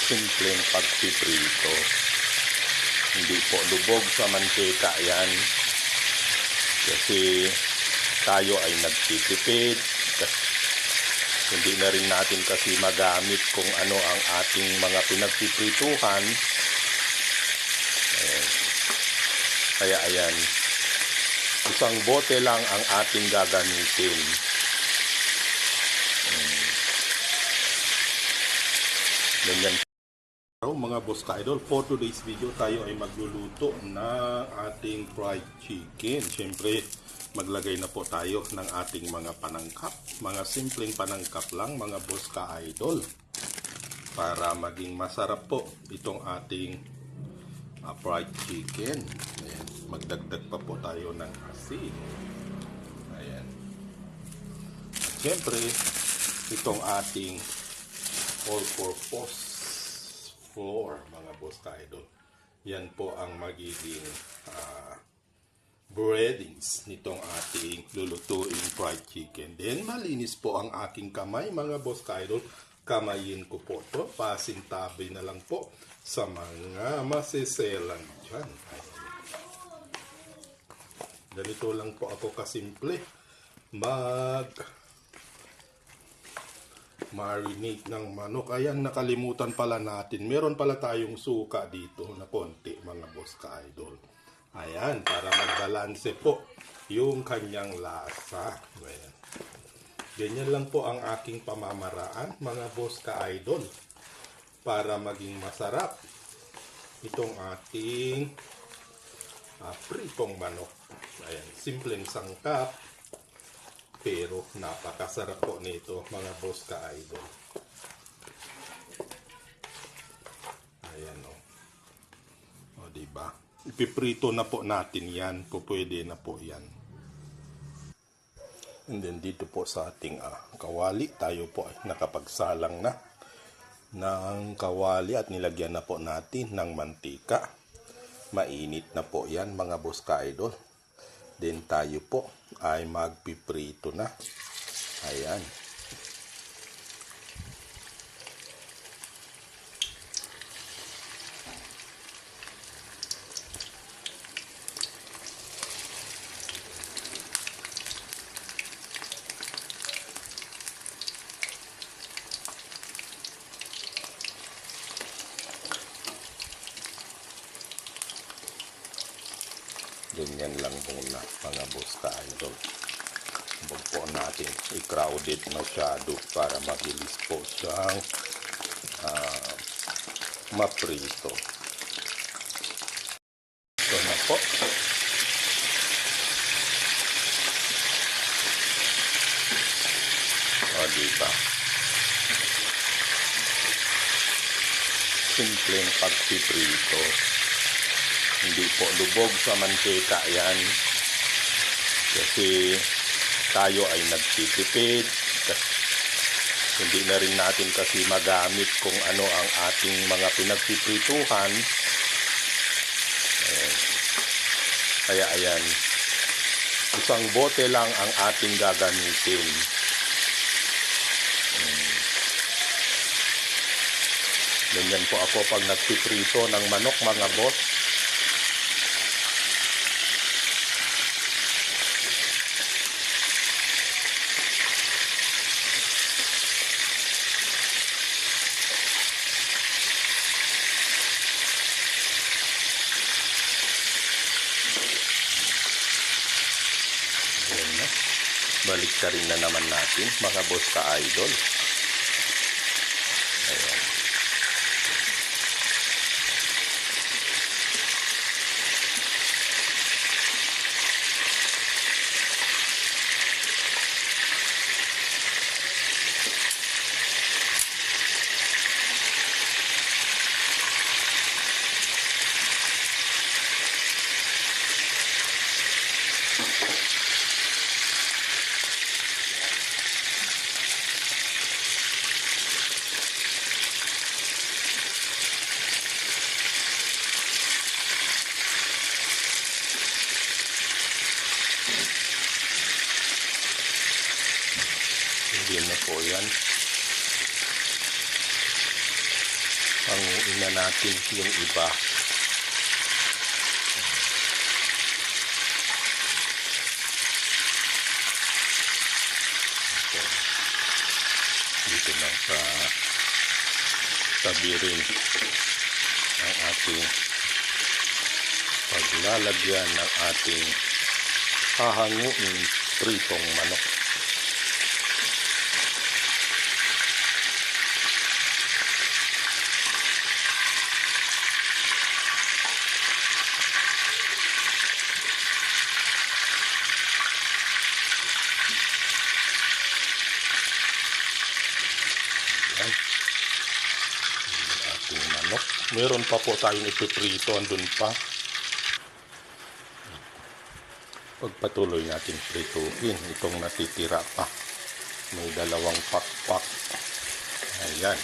simpleng pagpiprito. Hindi po lubog sa mantika yan. Kasi tayo ay nagtitipid. Hindi na rin natin kasi magamit kung ano ang ating mga pinagpiprituhan. Kaya ayan, isang bote lang ang ating gagamitin. Ganyan. Mga boss ka-idol, for today's video tayo ay magluluto ng ating fried chicken. Siyempre, maglagay na po tayo ng ating mga panangkap. Mga simpleng panangkap lang mga boss ka-idol. Para maging masarap po itong ating fried chicken. Ayan, magdagdag pa po tayo ng asin. Ayan. At siyempre, itong ating all-purpose flour, mga boss ka-idol. Yan po ang magiging breadings nitong ating lulutuing fried chicken. Then, malinis po ang aking kamay, mga boss ka-idol. Kamayin ko po to, pasintabi na lang po sa mga masiselan dyan. Ganito lang po ako kasimple marinate ng manok. Ayan, nakalimutan pala natin. Meron pala tayong suka dito na konti, mga boss ka-idol. Ayan, para magbalanse po yung kanyang lasa. Ayan. Ganyan lang po ang aking pamamaraan, mga boss ka-idol. Para maging masarap itong ating pritong manok. Ayan, simpleng sangkap. Pero napakasarap po nito, mga boss ka-idol. Ayan o. O, diba? Ipiprito na po natin yan. Pwede na po yan. And then dito po sa ating kawali, tayo po ay nakapagsalang na ng kawali at nilagyan na po natin ng mantika. Mainit na po yan, mga boss ka-idol. Then tayo po ay magpiprito na. Ayan. Ganyan lang muna, mga boss ka-idol. Huwag po natin i-crowded masyado para mabilis po siyang maprito. Ito na po. O, diba? Simpleng pagpiprito. Hindi po lubog sa mantika yan. Kasi tayo ay nagtitipid. Hindi na rin natin kasi magamit kung ano ang ating mga pinagpiprituhan. Kaya ayan, isang bote lang ang ating gagamitin. Ganyan po ako pag nagpiprito ng manok, mga boss. Balik ka rin na naman natin, mga boss ka-idol. Ayan. Panguin na natin yung iba. Dito lang sa tabi rin ang ating paglalagyan ng ating hahanguin pritong manok. Yan. Yung ating manok. Meron pa po tayong ipiprito, andun pa. Pagpatuloy natin prituhin itong natitira pa. May dalawang pakpak. Ayan.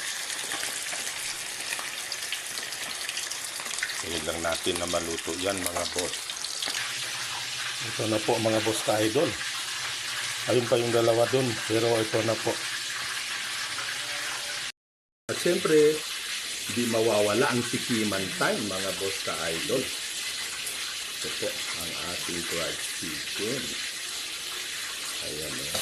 Huwag lang natin na maluto yan mga boss. Ito na po mga boss ka-idol. Ayun pa yung dalawa dun, pero ito na po. At syempre, di mawawala ang tikiman time mga boss ka-idol. Ito po ang ating fried chicken. Ayan o.